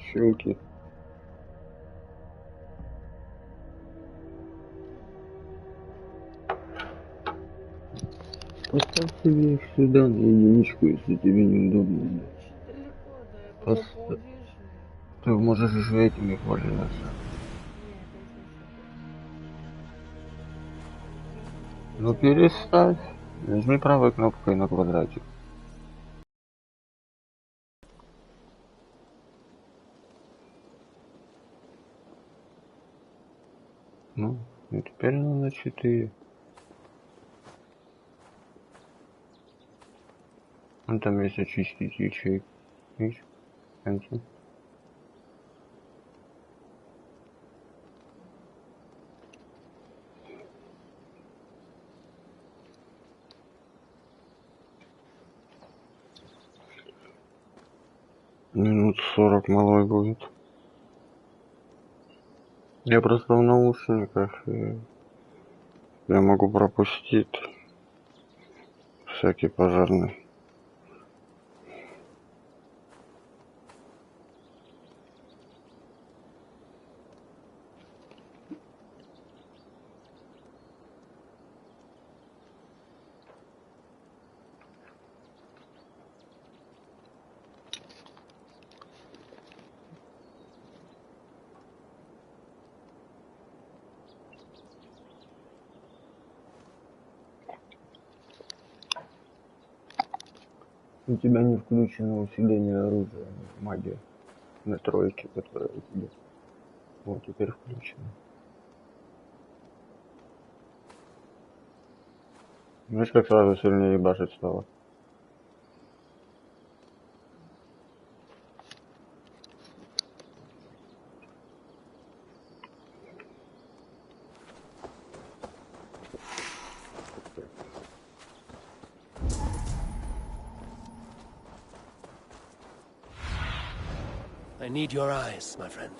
Щуки. Поставь себе их сюда на единичку, если тебе неудобно. Далеко, да, я потом Просто поувижу. ты можешь же этими пользоваться. Не, опять не Ну переставь. Нажми правой кнопкой на квадратик. Ну, и теперь на 4. Ну там есть очистить ячейку. Видишь? В конце. Минут 40 малой будет. Я просто в наушниках, и я могу пропустить всякий пожарный. У тебя не включено усиление оружия, магия. На тройке, которая у тебя. Вот, теперь включено. Видишь, как сразу сильнее ебашить стало? I need your eyes, my friend.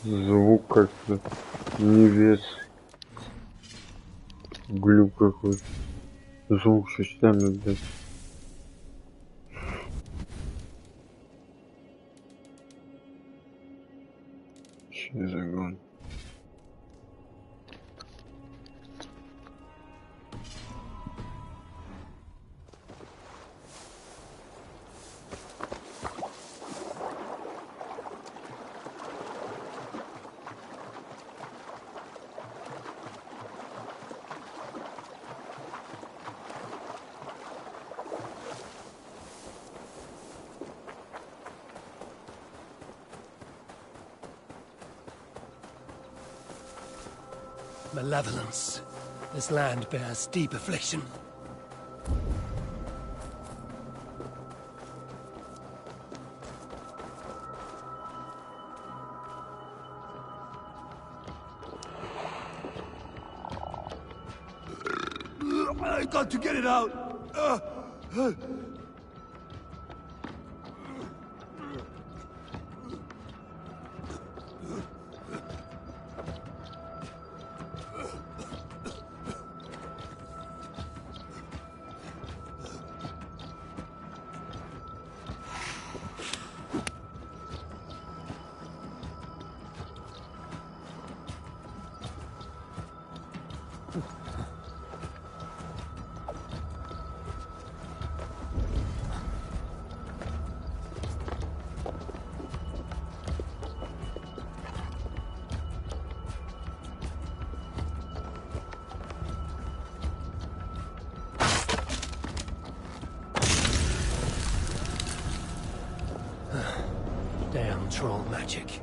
Звук как-то не вес. Глюк какой. Звук системы, блядь. Че за гон? Malevolence. This land bears deep affliction. I got to get it out. Damn troll magic.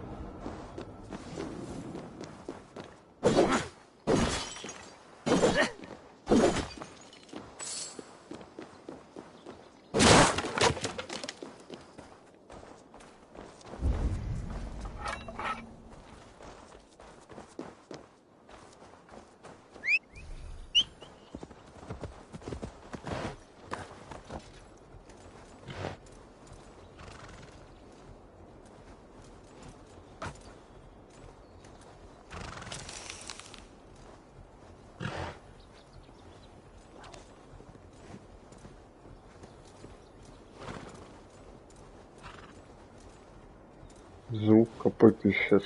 Звук копыт исчез.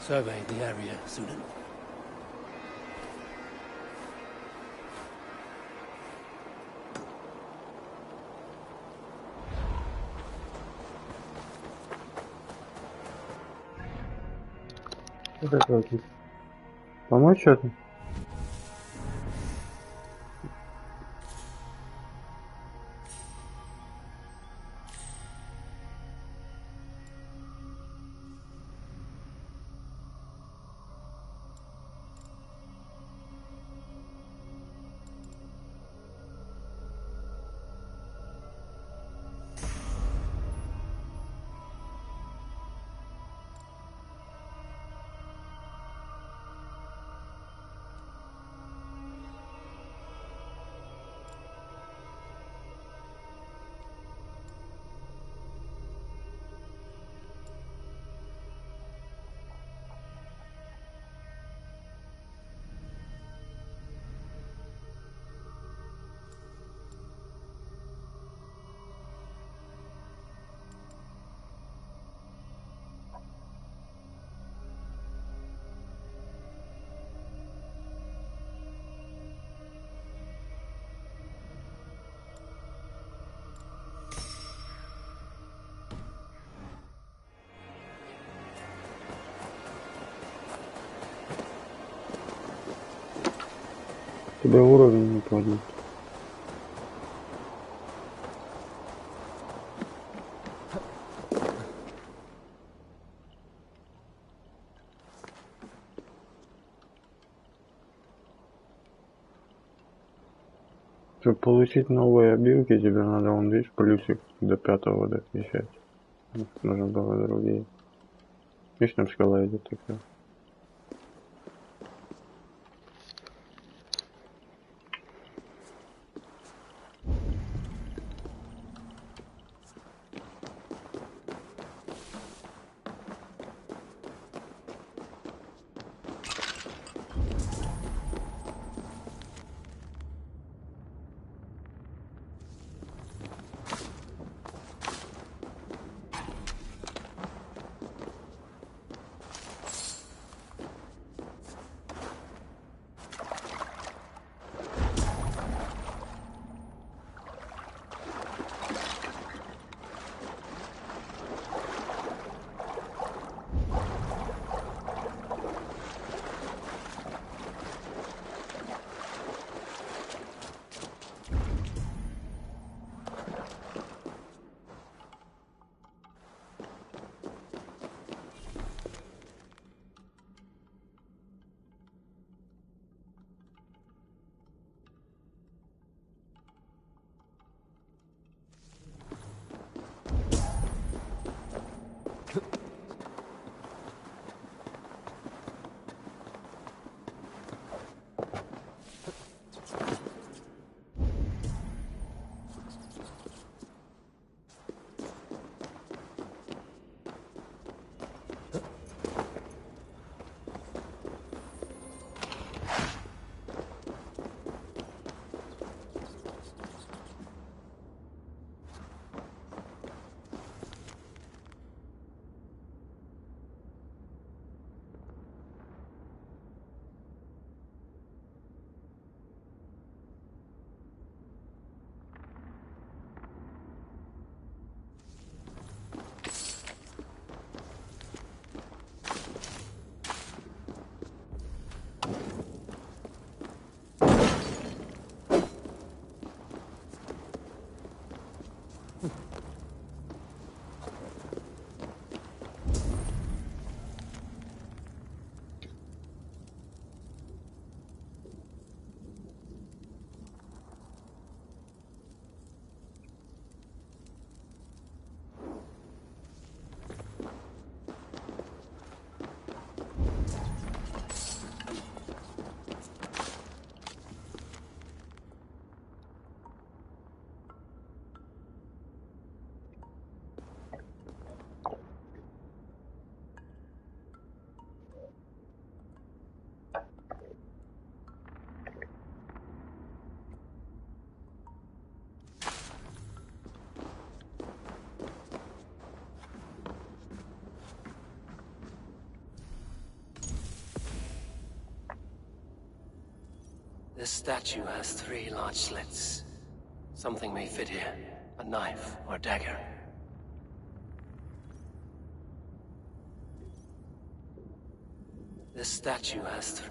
Survey the area, Sunan. Это как? Помочь что-то? Тебя уровень не поднят. Чтобы получить новые обилки, тебе надо, вон, видишь, плюсик до 5-го докачать. Нужно было другие. Видишь, там шкала идет такая. This statue has 3 large slits. Something may fit here. A knife or dagger. This statue has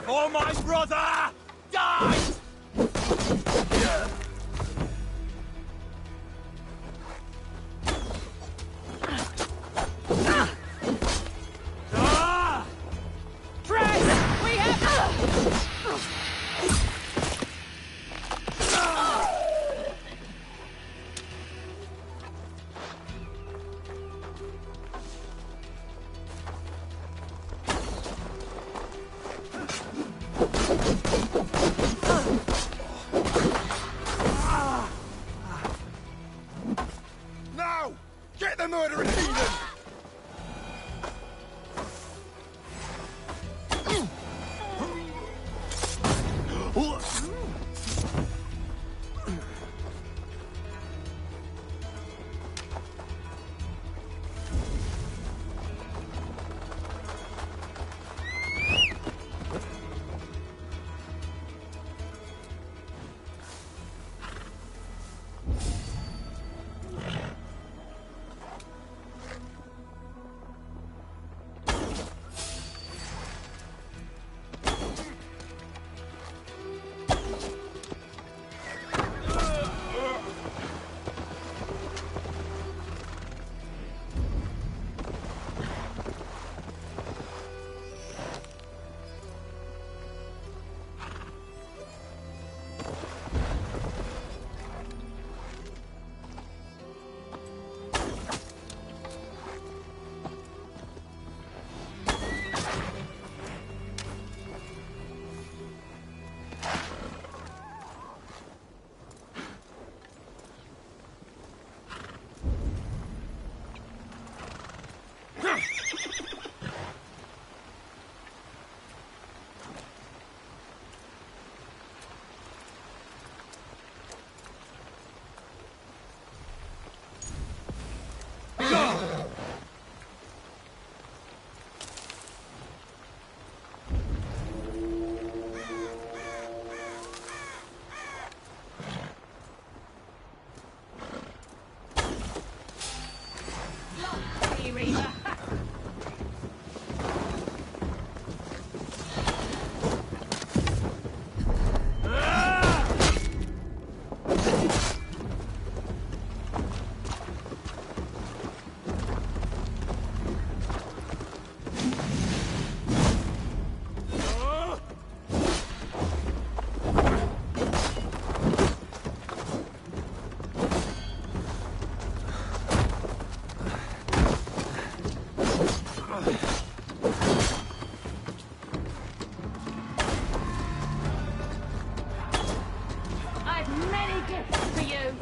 For my brother! Die! Get the murdering heathen! Reaver. I've many gifts for you.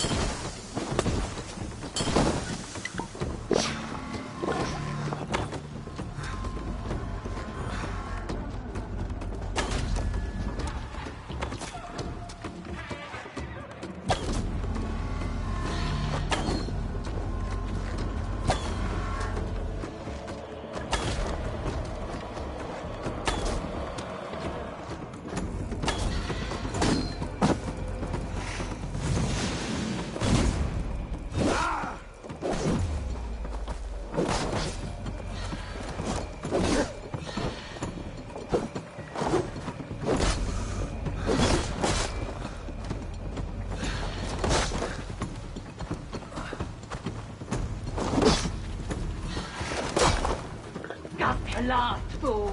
Got the last fool.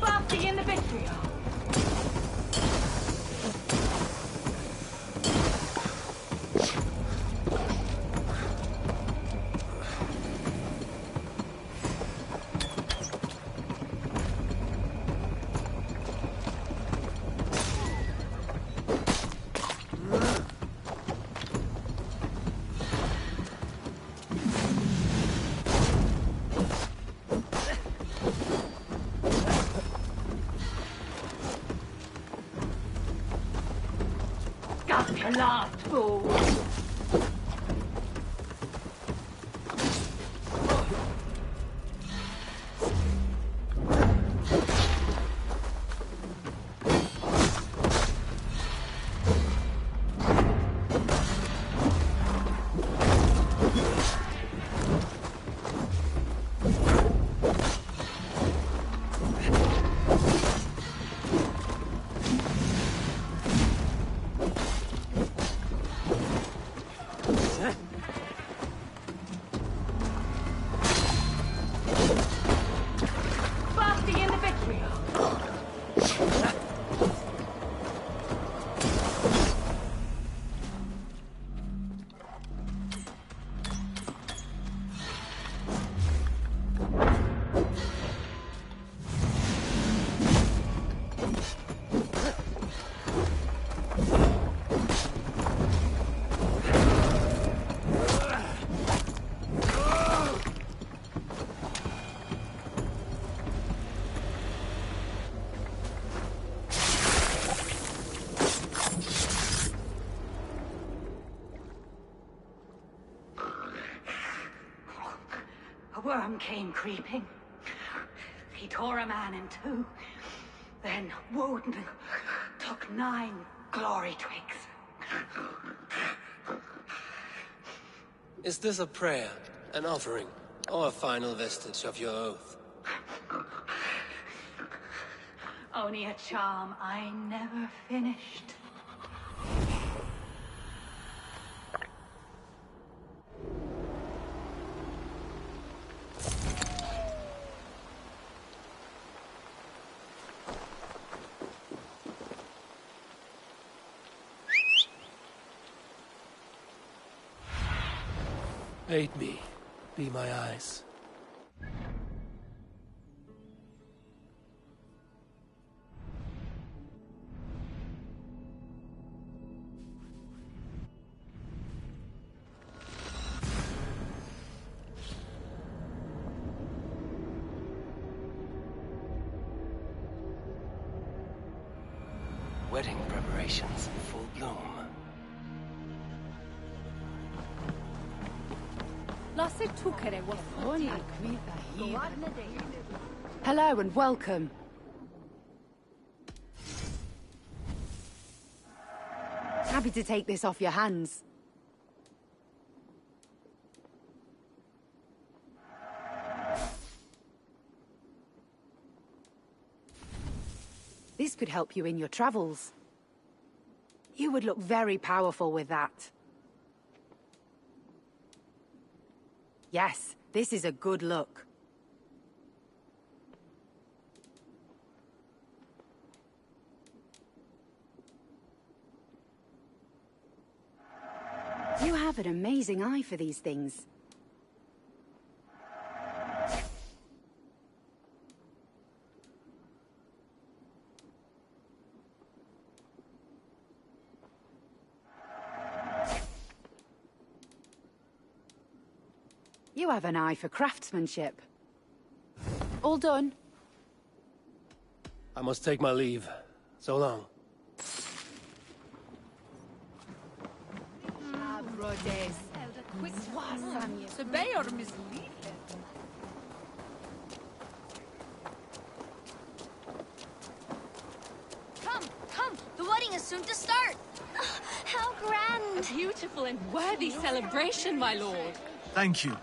Basking in the vitriol. Got the last fool. Basking in the vitriol. A worm came creeping. He tore a man in two. Then Woden took 9 glory twigs. Is this a prayer, an offering, or a final vestige of your oath? Only a charm I never finished. Aid me. Be my eyes. Wedding preparations in full bloom. Hello and welcome. Happy to take this off your hands. This could help you in your travels. You would look very powerful with that. Yes, this is a good look. You have an amazing eye for these things. You have an eye for craftsmanship. All done? I must take my leave. So long. Come! The wedding is soon to start! How grand! A beautiful and worthy celebration, my lord. Thank you.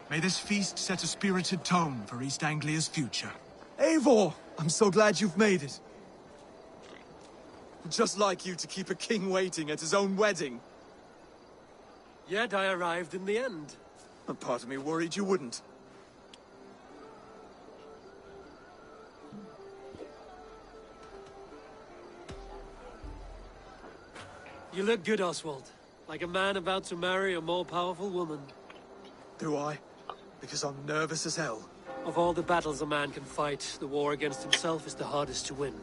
May this feast set a spirited tone for East Anglia's future. Eivor! I'm so glad you've made it. Just like you to keep a king waiting at his own wedding. Yet I arrived in the end. A part of me worried you wouldn't. You look good, Oswald. Like a man about to marry a more powerful woman. Do I? Because I'm nervous as hell. Of all the battles a man can fight, the war against himself is the hardest to win.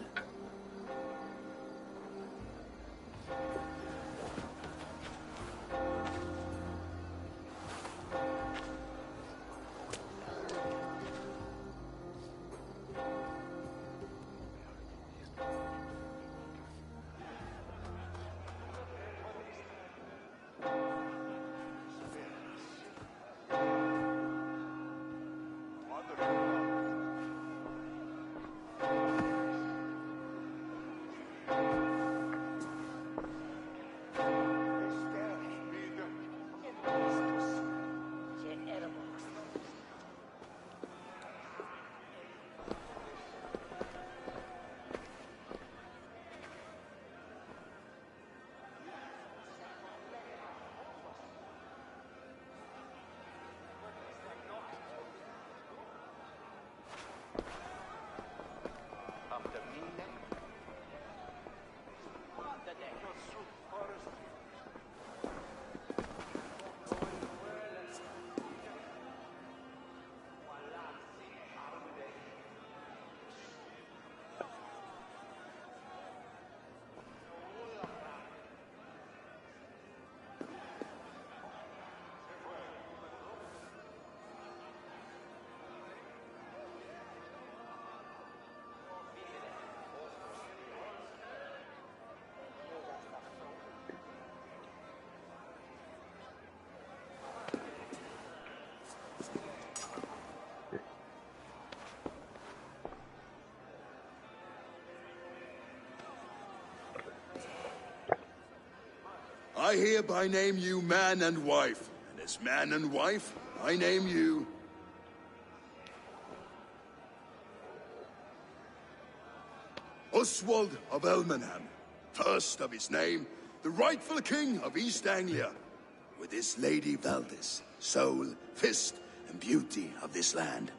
I hereby name you man and wife, and as man and wife, I name you... Oswald of Elmenham, first of his name, the rightful king of East Anglia, with this Lady Valdis, soul, fist, and beauty of this land.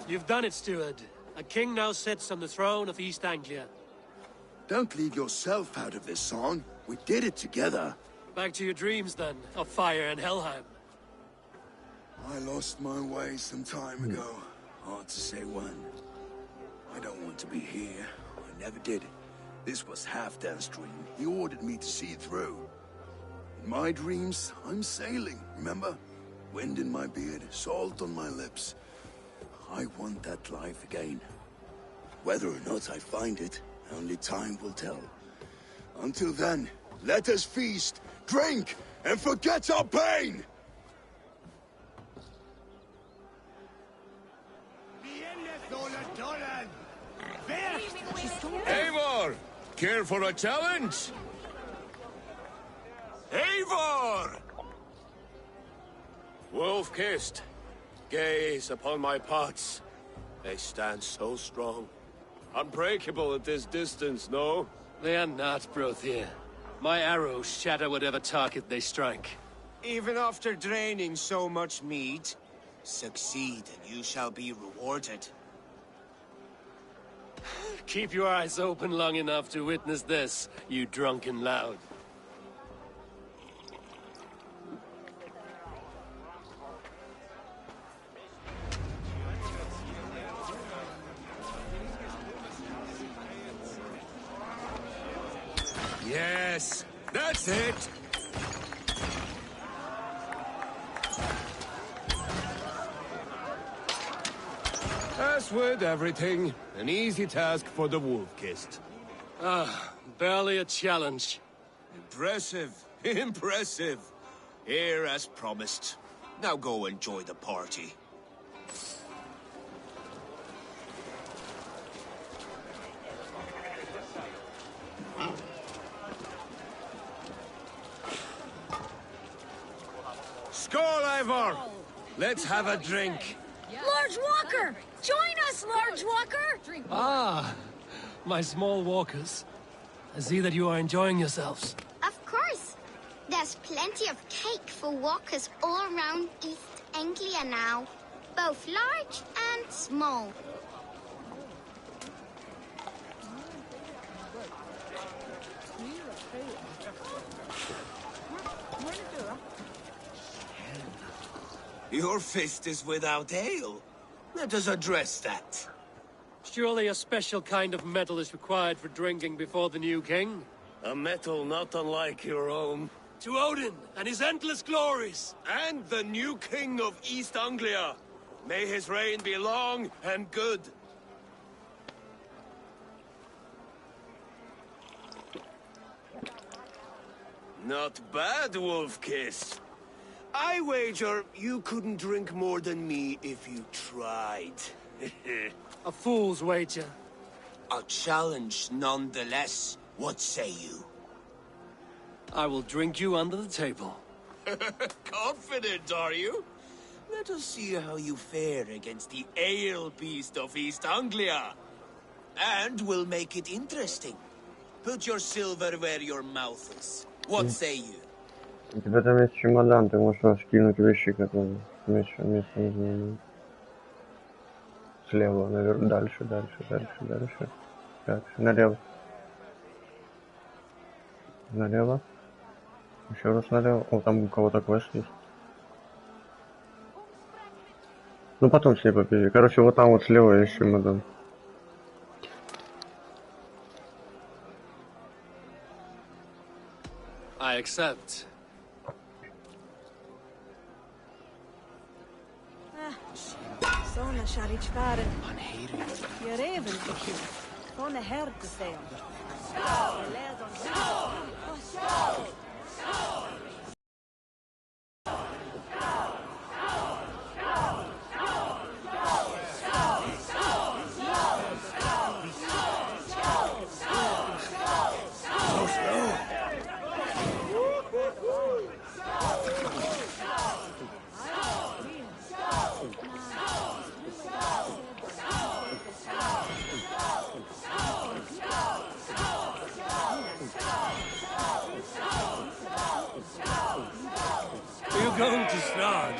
You've done it, steward. A king now sits on the throne of East Anglia. Don't leave yourself out of this song. We did it together. Back to your dreams, then, of fire and Helheim. I lost my way some time ago. Hard to say when. I don't want to be here. I never did. This was Halfdan's dream. He ordered me to see it through. In my dreams, I'm sailing, remember? Wind in my beard, salt on my lips. I want that life again. Whether or not I find it, only time will tell. Until then, let us feast, drink, and forget our pain! Eivor! Care for a challenge? Eivor! Wolf-kissed, gaze upon my pots. They stand so strong. Unbreakable at this distance, no? They are not, Brothir. My arrows shatter whatever target they strike. Even after draining so much meat, succeed and you shall be rewarded. Keep your eyes open long enough to witness this, you drunken loud. Yes, that's it! As with everything, an easy task for the wolf-kissed. Ah, barely a challenge. Impressive, impressive. Here as promised. Now go enjoy the party. Skål, Eivor! Let's have a drink. Large Walker! Join us, Large Walker! Ah, my small walkers. I see that you are enjoying yourselves. Of course. There's plenty of cake for walkers all around East Anglia now. Both large and small. Your fist is without ale. Let us address that. Surely a special kind of metal is required for drinking before the new king? A metal not unlike your own. To Odin and his endless glories! And the new king of East Anglia. May his reign be long and good. Not bad, Wolf-kiss. I wager you couldn't drink more than me if you tried. A fool's wager. A challenge nonetheless. What say you? I will drink you under the table. Confident, are you? Let us see how you fare against the ale beast of East Anglia. And we'll make it interesting. Put your silver where your mouth is. What say you? У тебя там есть чемодан, ты можешь скинуть вещи, которые место не занимают. Слева, наверх, дальше. Так, налево. Налево. Еще раз налево. О, там у кого-то квест есть. Ну потом с ней попизи. Короче, вот там вот слева есть чемодан. I accept. Såna kärleksfärden. Gör även för kul. Såna härtesäg. Are you going to start?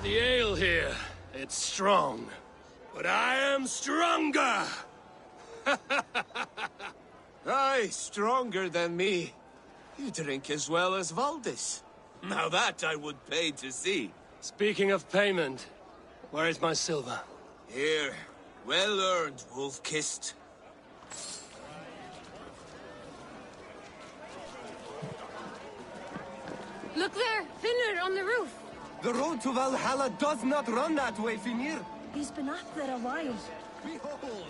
The ale here, it's strong. But I am stronger! Aye, stronger than me. You drink as well as Valdis. Now that I would pay to see. Speaking of payment, where is my silver? Here, well earned, wolf-kissed. Look there, Finner on the roof. The road to Valhalla does not run that way, Finir. He's been up there a while. Behold,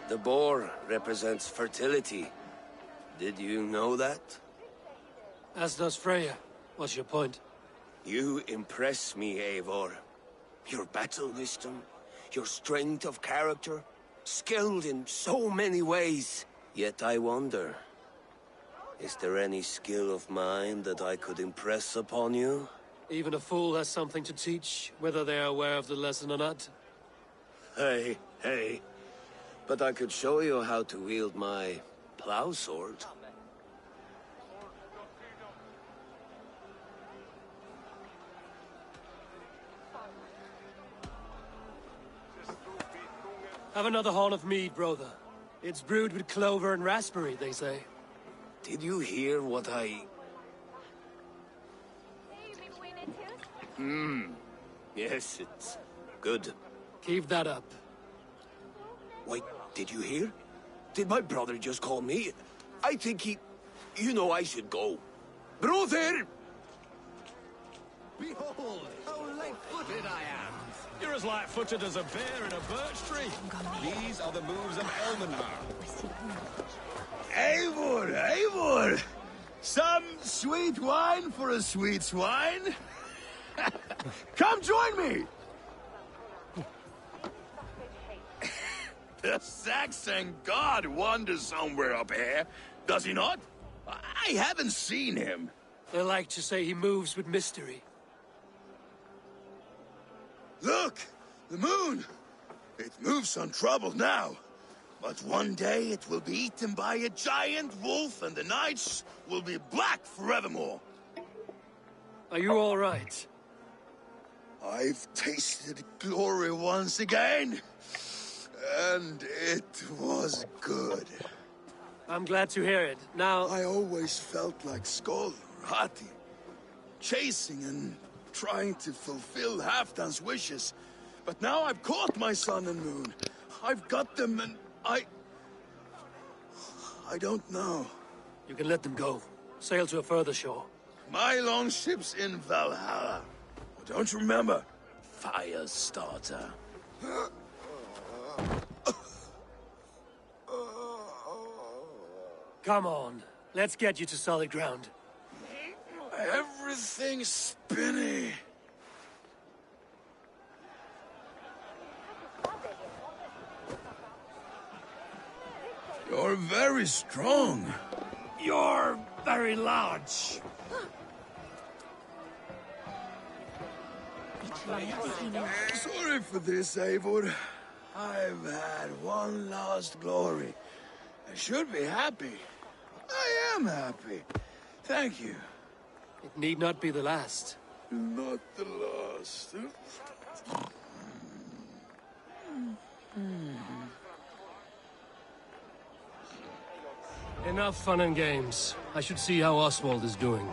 The boar represents fertility. Did you know that? As does Freya. What's your point? You impress me, Eivor. Your battle wisdom, your strength of character, skilled in so many ways. Yet I wonder, is there any skill of mine that I could impress upon you? Even a fool has something to teach, whether they are aware of the lesson or not. Hey, hey. But I could show you how to wield my plow sword. Have another horn of mead, brother. It's brewed with clover and raspberry, they say. Did you hear what I... Yes, it's good. Keep that up. Wait, did you hear? Did my brother just call me? I think he... You know I should go. Brother! behold, how light-footed I am. You're as light-footed as a bear in a birch tree. These are the moves of Elmenhar. Eivor, Eivor! Some sweet wine for a sweet swine? Come join me! The Saxon god wanders somewhere up here, does he not? I haven't seen him. They like to say he moves with mystery. Look! The moon! It moves untroubled now. But one day it will be eaten by a giant wolf and the nights will be black forevermore. Are you all right? I've tasted glory once again. And it was good. I'm glad to hear it. Now... I always felt like Skoll or Hati. Chasing and trying to fulfill Halfdan's wishes. But now I've caught my sun and moon. I've got them and I don't know. You can let them go. Sail to a further shore. My longship's in Valhalla. Don't you remember? Fire starter. Come on. Let's get you to solid ground. Everything's spinny. You're very strong. You're very large. Sorry for this, Eivor. I've had one last glory. I should be happy. I am happy. Thank you. It need not be the last. Not the last. Enough fun and games. I should see how Oswald is doing.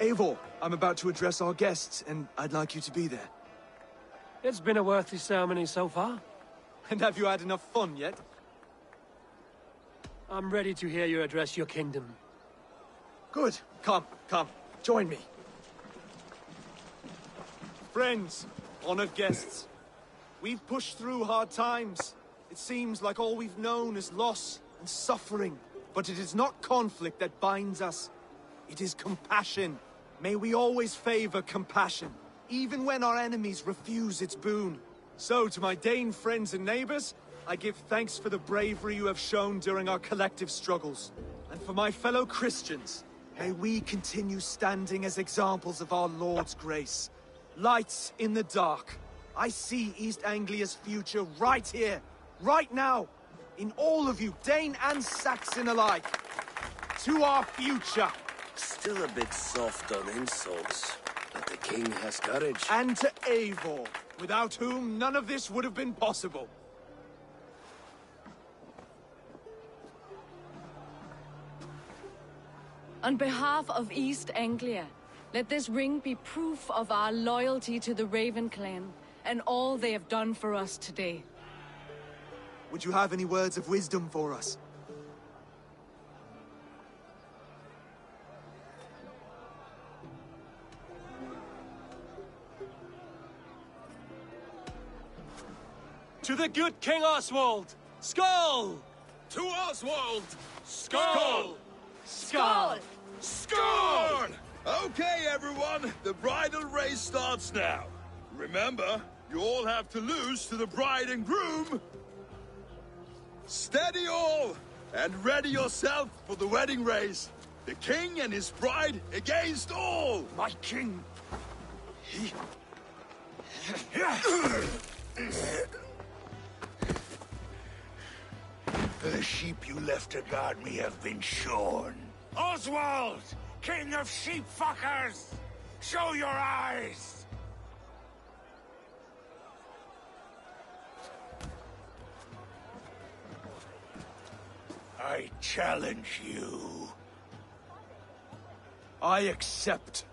Eivor, I'm about to address our guests, and I'd like you to be there. It's been a worthy ceremony so far. And have you had enough fun yet? I'm ready to hear you address your kingdom. Good. Come, join me. Friends, honored guests, we've pushed through hard times. It seems like all we've known is loss and suffering. But it is not conflict that binds us. It is compassion. May we always favor compassion, even when our enemies refuse its boon. So, to my Dane friends and neighbors, I give thanks for the bravery you have shown during our collective struggles. And for my fellow Christians, may we continue standing as examples of our Lord's grace. Lights in the dark. I see East Anglia's future right here, right now. in all of you, Dane and Saxon alike. To our future. Still a bit soft on insults, but the king has courage. And to Eivor, without whom none of this would have been possible. On behalf of East Anglia, let this ring be proof of our loyalty to the Raven clan and all they have done for us today. Would you have any words of wisdom for us? To the good King Oswald! Skull! To Oswald! Skull! Skull! Scorn! Okay, everyone, the bridal race starts now. Remember, you all have to lose to the bride and groom. Steady all, and ready yourself for the wedding race. The king and his bride against all. My king. The sheep you left to guard me have been shorn. Oswald! King of sheep fuckers! Show your eyes! I challenge you. I accept.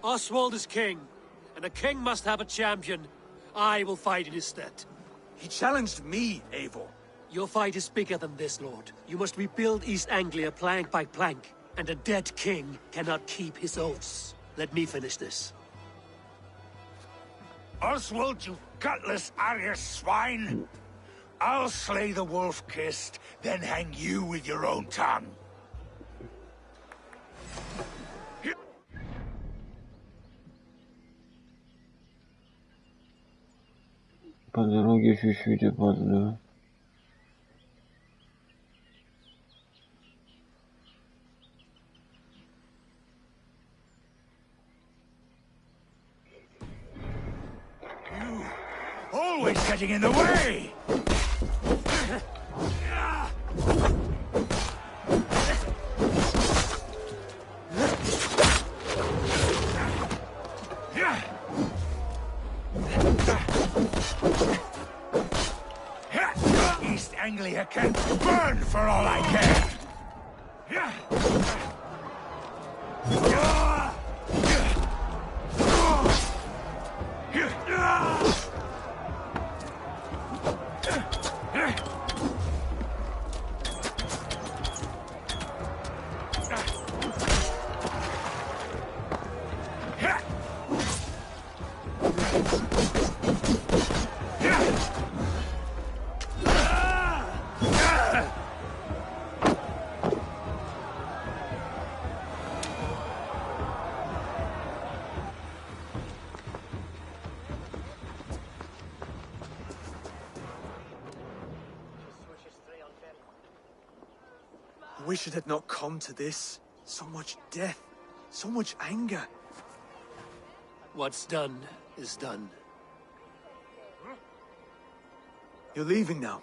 Oswald is king, and a king must have a champion. I will fight in his stead. He challenged me, Eivor. Your fight is bigger than this, Lord. You must rebuild East Anglia plank by plank, and a dead king cannot keep his oaths. Let me finish this. Oswald, you gutless Arya swine! I'll slay the wolf-kissed, then hang you with your own tongue. По дороге чуть-чуть опаздываю. You always getting in the way! East Anglia can burn for all I care! I wish it had not come to this. So much death, so much anger. What's done is done. You're leaving now.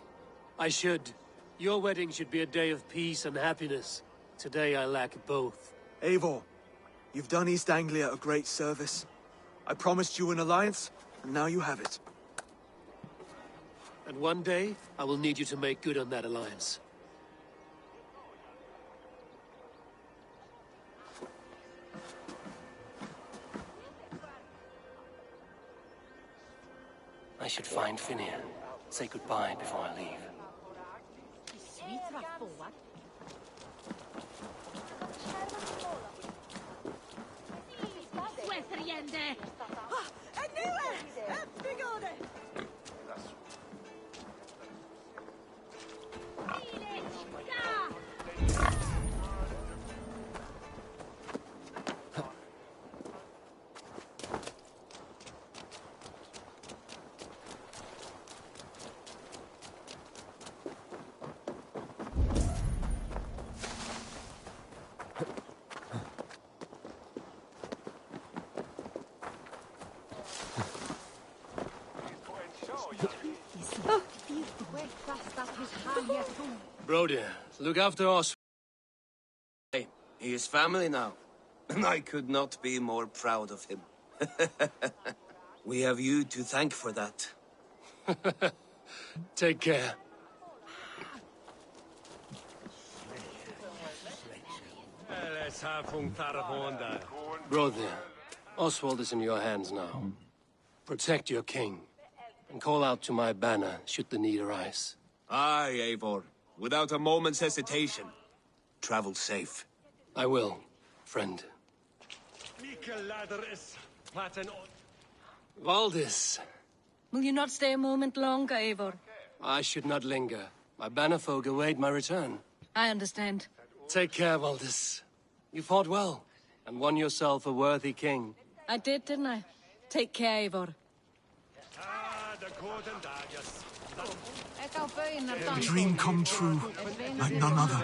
I should. Your wedding should be a day of peace and happiness. Today I lack both. Eivor, you've done East Anglia a great service. I promised you an alliance, and now you have it. And one day, I will need you to make good on that alliance. I should find Finir. Say goodbye before I leave. Brody, look after us. Hey, he is family now. And I could not be more proud of him. We have you to thank for that. Take care. Brother, Oswald is in your hands now. Protect your king, and call out to my banner should the need arise. Aye, Eivor. Without a moment's hesitation. Travel safe. I will, friend. Valdis. Will you not stay a moment longer, Eivor? I should not linger. My banner folk await my return. I understand. Take care, Valdis. You fought well, and won yourself a worthy king. I did, didn't I? Take care, Eivor. A dream come true, like none other.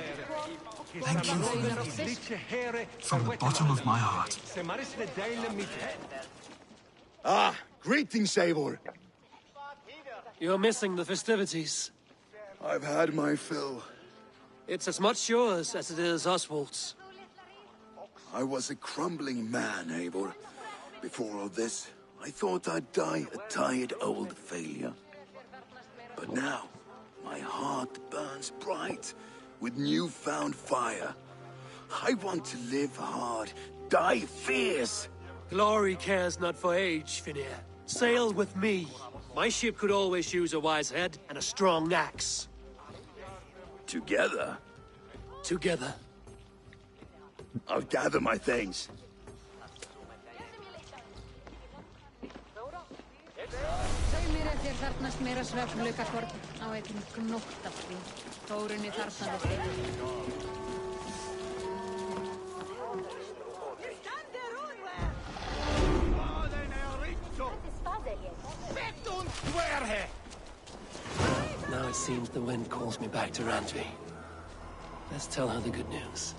Thank you for everything, from the bottom of my heart. Ah, greetings, Eivor. You're missing the festivities. I've had my fill. It's as much yours as it is Oswald's. I was a crumbling man, Eivor. Before all this, I thought I'd die a tired old failure. But now, my heart burns bright with newfound fire. I want to live hard, die fierce. Glory cares not for age, Finir. Sail with me. My ship could always use a wise head and a strong axe. Together? Together. I'll gather my things. Now it seems the wind calls me back to Randvi. Let's tell her the good news.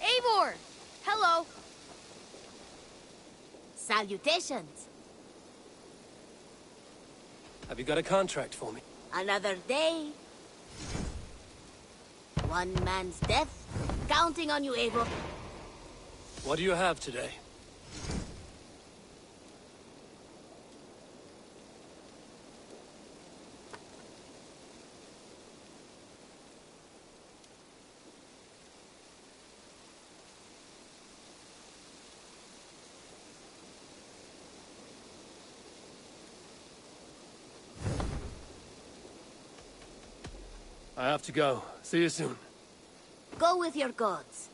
Eivor! Hello! Salutations. Have you got a contract for me? Another day. One man's death. Counting on you, Eivor. What do you have today? I have to go. See you soon. Go with your gods.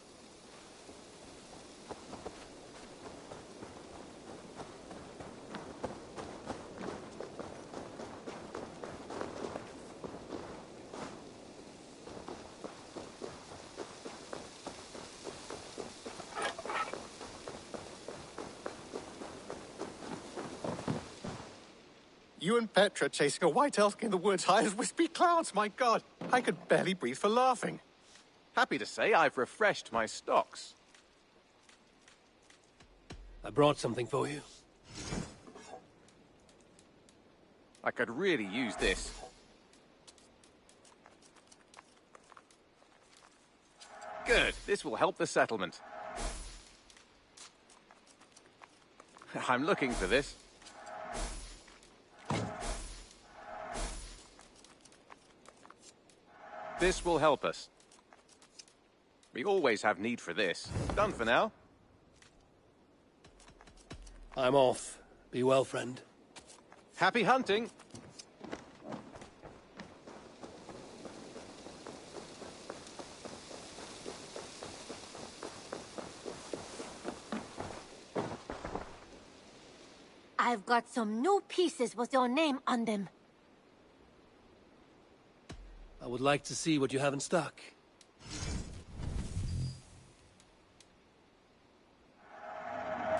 You and Petra chasing a white elk in the woods high as wispy clouds, my god! I could barely breathe for laughing. Happy to say I've refreshed my stocks. I brought something for you. I could really use this. Good. This will help the settlement. I'm looking for this. This will help us. We always have need for this. Done for now. I'm off. Be well, friend. Happy hunting. I've got some new pieces with your name on them. I would like to see what you have in stock.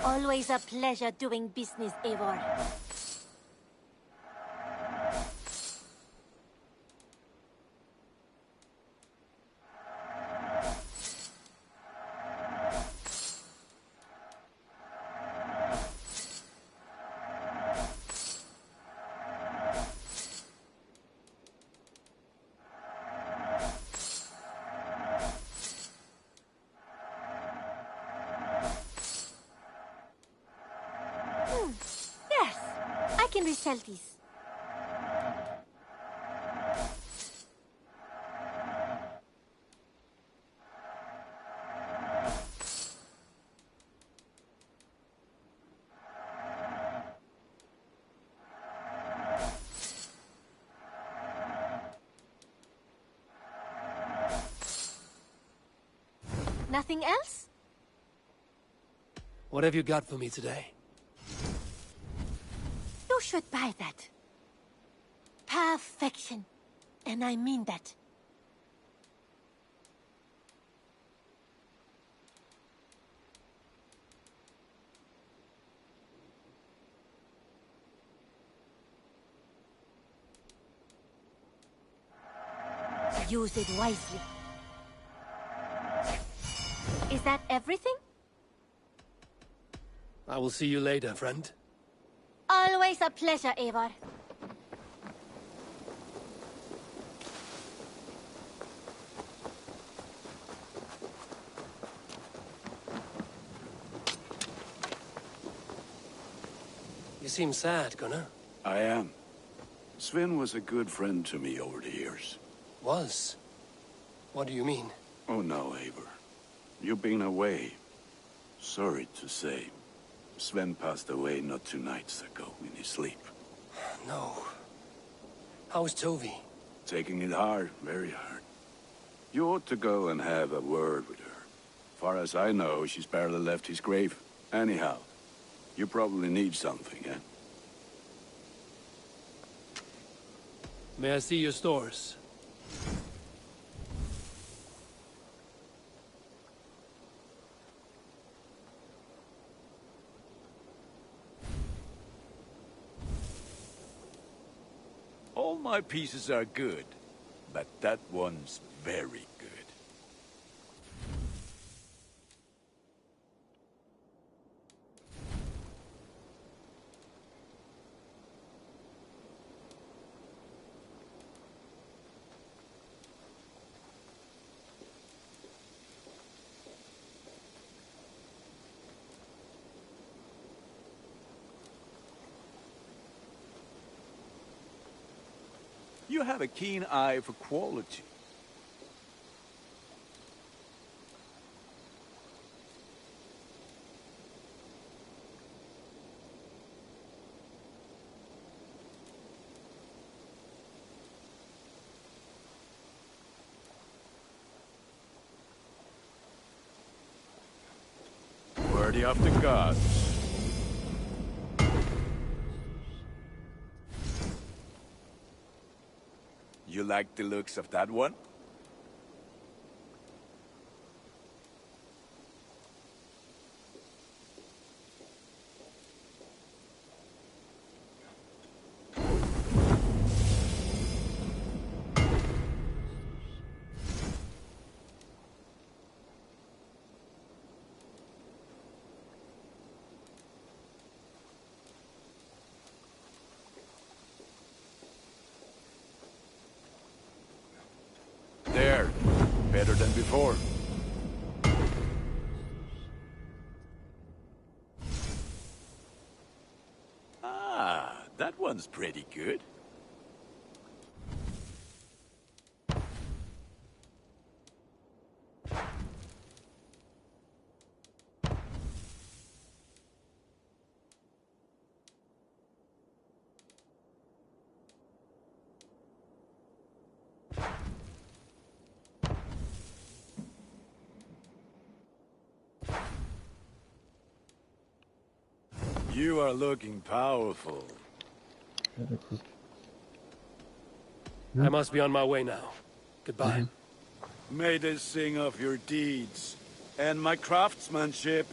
Always a pleasure doing business, Eivor. Yes, I can resell these. Nothing else? What have you got for me today? You should buy that. Perfection. And I mean that. Use it wisely. Is that everything? I will see you later, friend. Always a pleasure, Eivor. You seem sad, Gunnar. I am. Sven was a good friend to me over the years. Was? What do you mean? Oh no, Eivor. You've been away. Sorry to say. Sven passed away not 2 nights ago in his sleep. No. How's Tovi? Taking it hard, very hard. You ought to go and have a word with her. Far as I know, she's barely left his grave. Anyhow, you probably need something, eh? May I see your stores? All my pieces are good, but that one's very good. You have a keen eye for quality. Worthy of the gods. You like the looks of that one? better than before. Ah, that one's pretty good. You are looking powerful. I must be on my way now. Goodbye. May they sing of your deeds and my craftsmanship.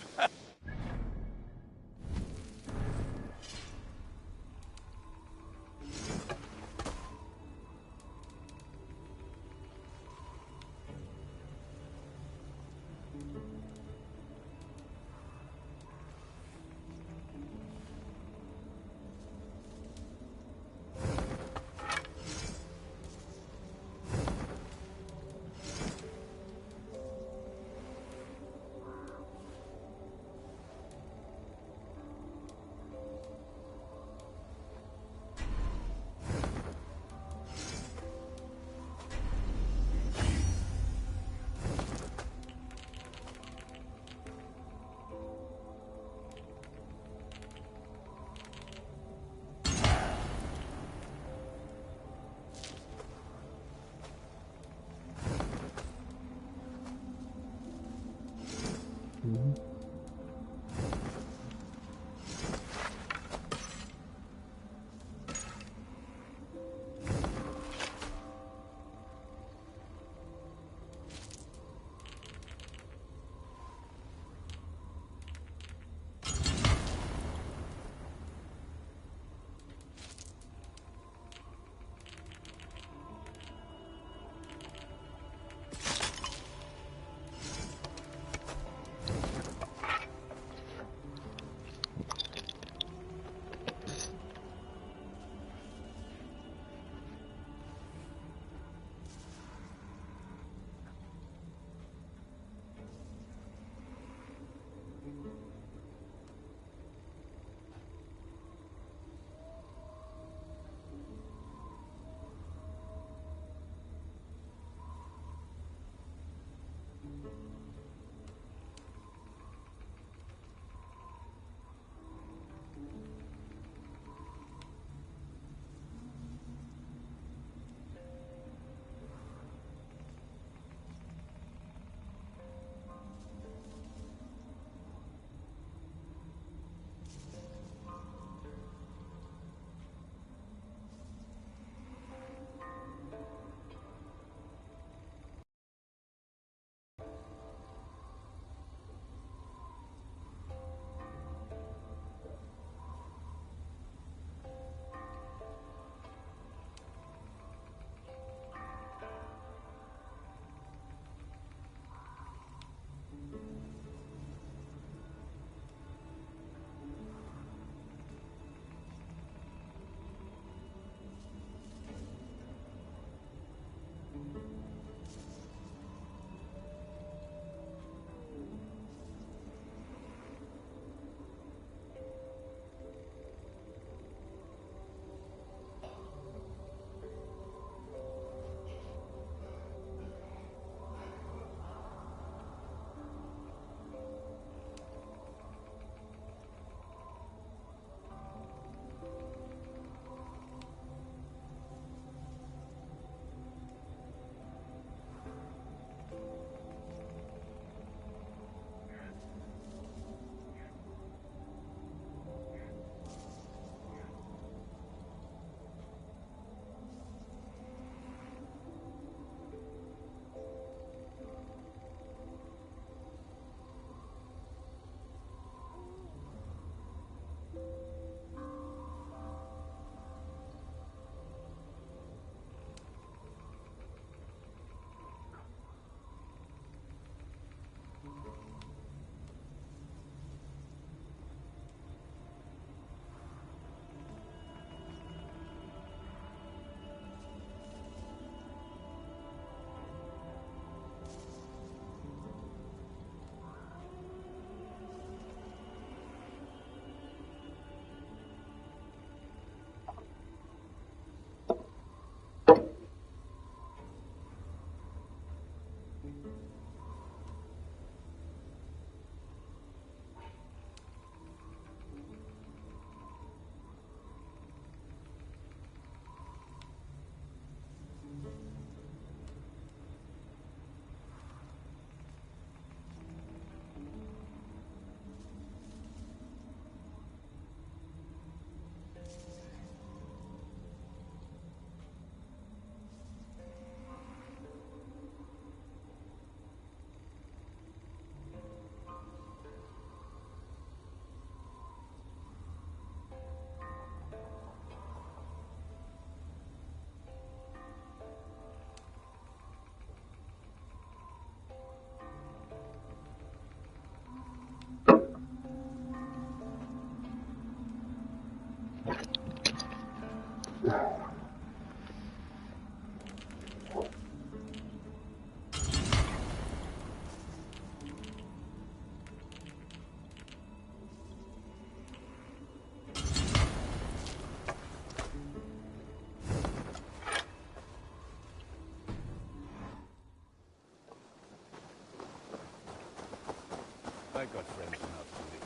I got friends enough to live.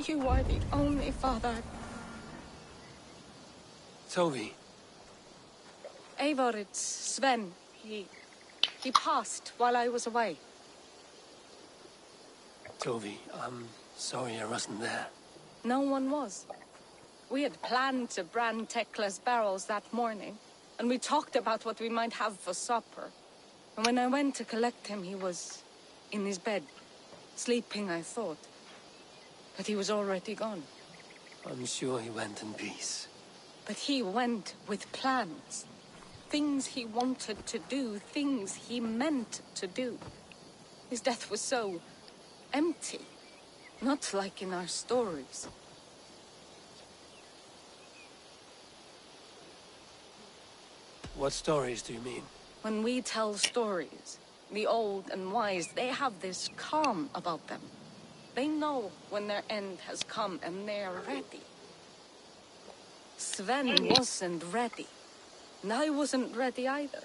You are the only father. Toby. Eivor, it's Sven. He passed while I was away. Toby, I'm sorry I wasn't there. No one was. We had planned to brand Tekla's barrels that morning, and we talked about what we might have for supper. And when I went to collect him, he was in his bed, sleeping, I thought. But he was already gone. I'm sure he went in peace. But he went with plans. Things he wanted to do, things he meant to do. His death was so empty. Not like in our stories. What stories do you mean? When we tell stories, the old and wise, they have this calm about them. They know when their end has come and they're ready. Sven wasn't ready. And I wasn't ready either.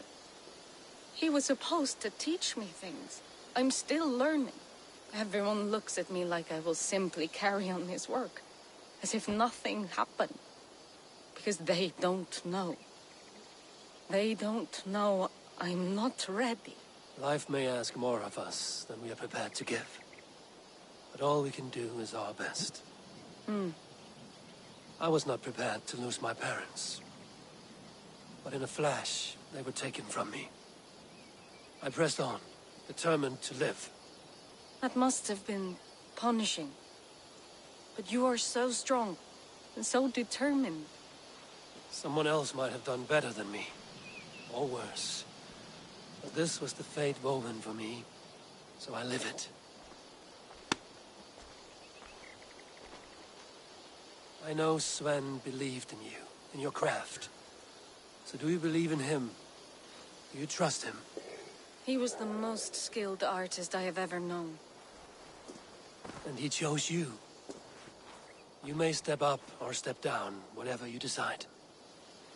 He was supposed to teach me things. I'm still learning. Everyone looks at me like I will simply carry on his work. As if nothing happened. Because they don't know. They don't know I'm not ready. Life may ask more of us than we are prepared to give. But all we can do is our best. I was not prepared to lose my parents. But in a flash, they were taken from me. I pressed on, determined to live. That must have been punishing. But you are so strong and so determined. Someone else might have done better than me. Or worse. But this was the fate woven for me, so I live it. I know Sven believed in you, in your craft. So do you believe in him? Do you trust him? He was the most skilled artist I have ever known. And he chose you. You may step up or step down, whatever you decide.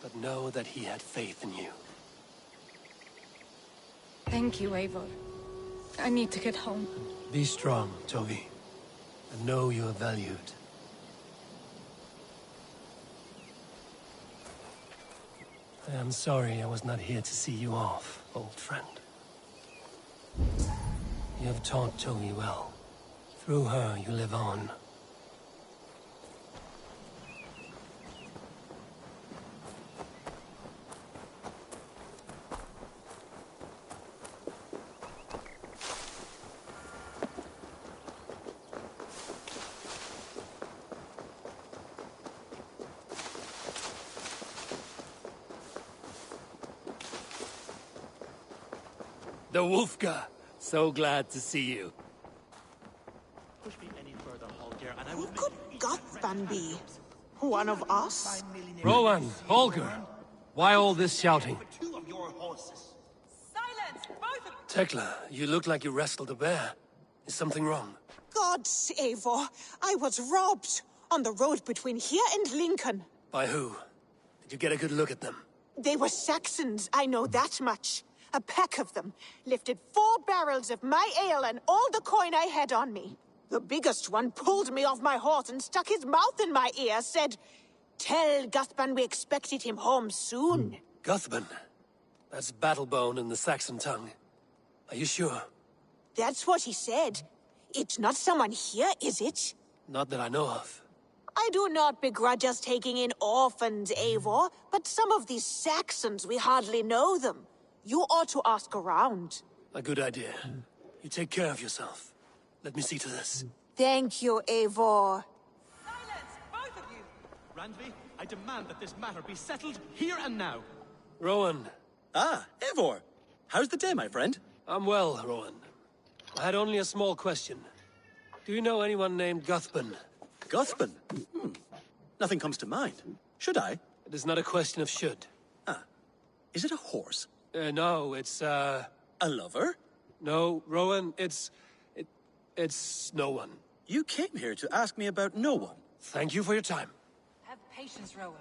But know that he had faith in you. Thank you, Eivor. I need to get home. Be strong, Toby. And know you are valued. I am sorry I was not here to see you off, old friend. You have taught Toby well. Through her, you live on. The Wolfka! So glad to see you. Push me any further, Holger, and I will. Who could Gothban be? One of us? Rowan, Holger, why all this shouting? Silence, both of you! Tekla, you look like you wrestled a bear. Is something wrong? Gods, Eivor, I was robbed on the road between here and Lincoln. By who? Did you get a good look at them? They were Saxons, I know that much. A pack of them lifted 4 barrels of my ale and all the coin I had on me. The biggest one pulled me off my horse and stuck his mouth in my ear, said, "Tell Guthban we expected him home soon." Guthban? That's Battlebone in the Saxon tongue. Are you sure? That's what he said. It's not someone here, is it? Not that I know of. I do not begrudge us taking in orphans, Eivor, but some of these Saxons, we hardly know them. You ought to ask around. A good idea. You take care of yourself. Let me see to this. Thank you, Eivor. Silence, both of you! Randvi, I demand that this matter be settled here and now. Rowan. Ah, Eivor. How's the day, my friend? I'm well, Rowan. I had only a small question. Do you know anyone named Guthban? Guthban? Nothing comes to mind. Should I? It is not a question of should. Ah. Is it a horse? No, it's, A lover? No, Rowan, it's no one. You came here to ask me about no one. Thank you for your time. Have patience, Rowan.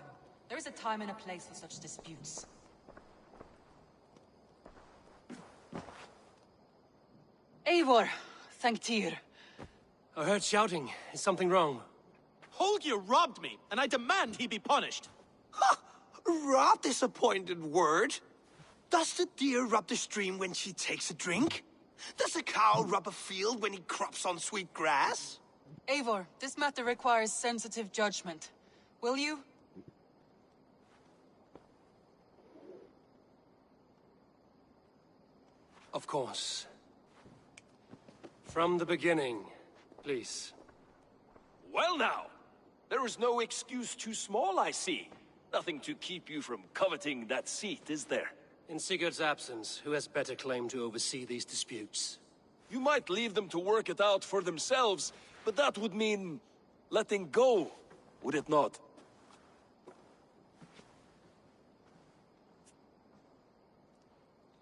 There is a time and a place for such disputes. Eivor, thank Tyr. I heard shouting. Is something wrong? Holger robbed me, and I demand he be punished. Ha! Rot disappointed word. Does the deer rub the stream when she takes a drink? Does a cow rub a field when he crops on sweet grass? Eivor, this matter requires sensitive judgment. Will you? Of course. From the beginning, please. Well now, there is no excuse too small, I see. Nothing to keep you from coveting that seat, is there? In Sigurd's absence, who has better claim to oversee these disputes? You might leave them to work it out for themselves, but that would mean letting go, would it not?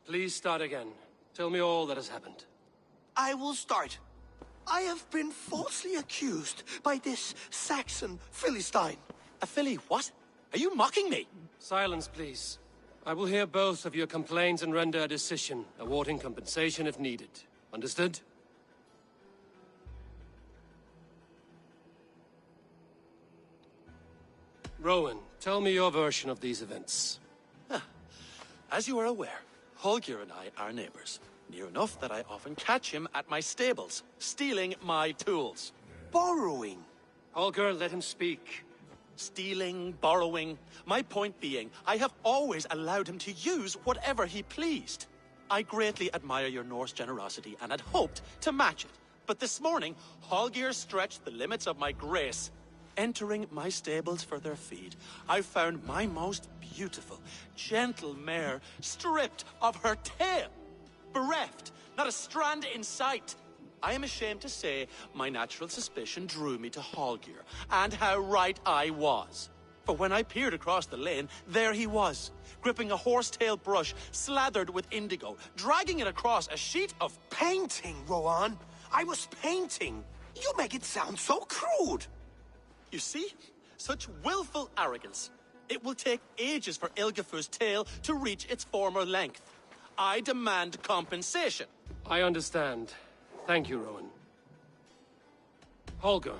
Please start again. Tell me all that has happened. I will start. I have been falsely accused by this Saxon Philistine. A Philly what? Are you mocking me? Silence, please. I will hear both of your complaints and render a decision, awarding compensation if needed. Understood? Rowan, tell me your version of these events. As you are aware, Holger and I are neighbors. Near enough that I often catch him at my stables, stealing my tools. Borrowing. Holger, let him speak. Stealing, borrowing. My point being, I have always allowed him to use whatever he pleased. I greatly admire your Norse generosity and had hoped to match it. But this morning, Holger stretched the limits of my grace. Entering my stables for their feed, I found my most beautiful, gentle mare stripped of her tail. Bereft, not a strand in sight. I am ashamed to say my natural suspicion drew me to Holger, and how right I was. For when I peered across the lane, there he was, gripping a horsetail brush slathered with indigo, dragging it across a sheet of painting, Rowan. I was painting. You make it sound so crude. You see? Such willful arrogance. It will take ages for Ilgafur's tail to reach its former length. I demand compensation. I understand. Thank you, Rowan. Holger,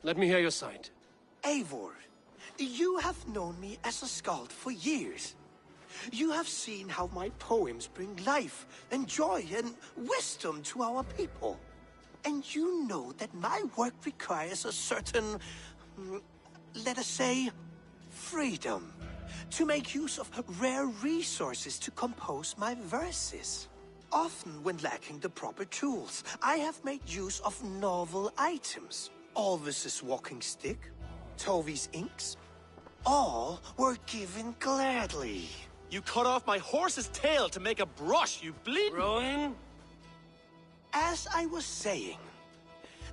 let me hear your side. Eivor, you have known me as a skald for years. You have seen how my poems bring life and joy and wisdom to our people. And you know that my work requires a certain, let us say, freedom. To make use of rare resources to compose my verses. Often when lacking the proper tools, I have made use of novel items. Alvis's walking stick, Tovi's inks, all were given gladly. You cut off my horse's tail to make a brush, you bleed. Rowan? As I was saying,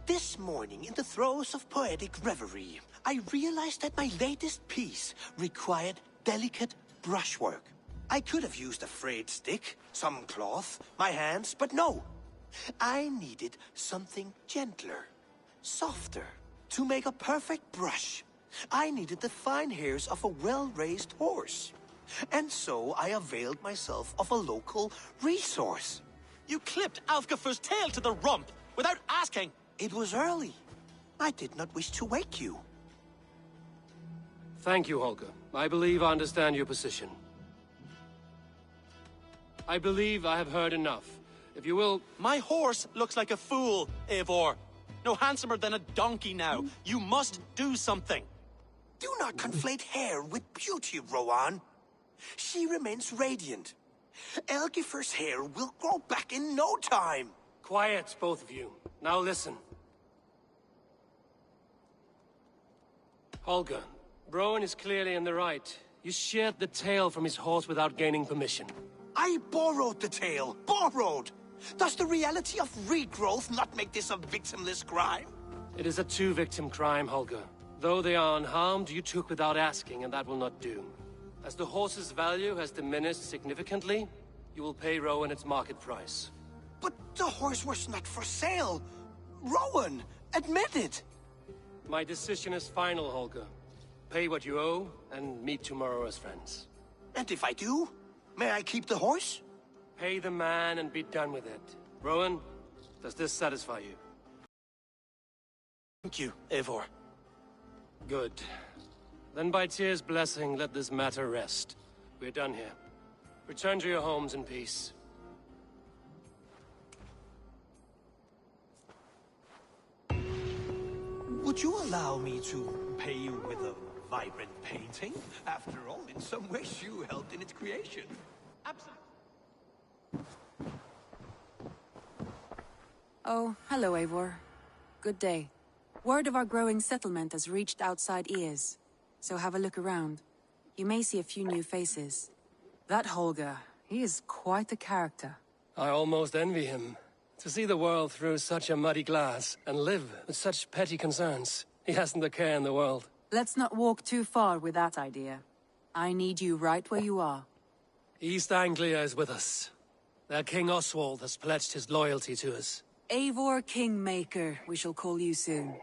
this morning in the throes of poetic reverie, I realized that my latest piece required delicate brushwork. I could have used a frayed stick, some cloth, my hands, but no. I needed something gentler, softer. To make a perfect brush, I needed the fine hairs of a well-raised horse. And so I availed myself of a local resource. You clipped Alfgafur's tail to the rump without asking. It was early. I did not wish to wake you. Thank you, Holger. I believe I understand your position. I believe I have heard enough. If you will... My horse looks like a fool, Eivor. No handsomer than a donkey now. You must do something. Do not conflate hair with beauty, Rowan. She remains radiant. Elgifer's hair will grow back in no time. Quiet, both of you. Now listen. Holger, Rowan is clearly in the right. You sheared the tail from his horse without gaining permission. I borrowed the tail. Borrowed! Does the reality of regrowth not make this a victimless crime? It is a two-victim crime, Holger. Though they are unharmed, you took without asking, and that will not do. As the horse's value has diminished significantly, you will pay Rowan its market price. But the horse was not for sale. Rowan, admit it. My decision is final, Holger. Pay what you owe, and meet tomorrow as friends. And if I do, may I keep the horse? Pay the man and be done with it. Rowan, does this satisfy you? Thank you, Eivor. Good. Then by Tyr's blessing, let this matter rest. We're done here. Return to your homes in peace. Would you allow me to pay you with a vibrant painting? After all, in some ways you helped in its creation. Absolutely. Oh, hello, Eivor. Good day. Word of our growing settlement has reached outside ears, so have a look around. You may see a few new faces. That Holger, he is quite a character. I almost envy him. To see the world through such a muddy glass, and live with such petty concerns. He hasn't a care in the world. Let's not walk too far with that idea. I need you right where you are. East Anglia is with us. Their King Oswald has pledged his loyalty to us. Eivor Kingmaker, we shall call you soon.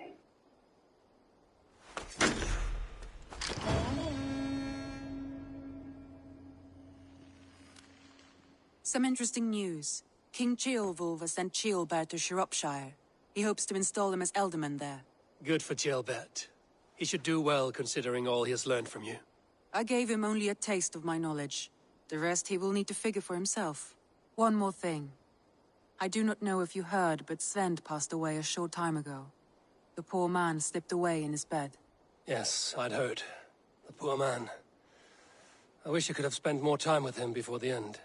Some interesting news. King Ceolwulf has sent Ceolbert to Shropshire. He hopes to install him as Elderman there. Good for Ceolbert. He should do well considering all he has learned from you. I gave him only a taste of my knowledge. The rest he will need to figure for himself. One more thing. I do not know if you heard, but Svend passed away a short time ago. The poor man slipped away in his bed. Yes, I'd heard. The poor man. I wish I could have spent more time with him before the end.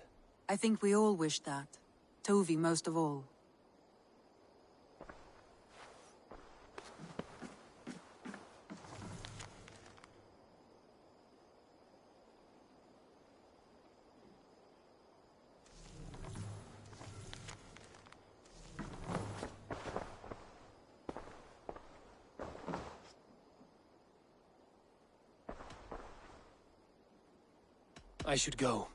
I think we all wish that. Tovi most of all. I should go.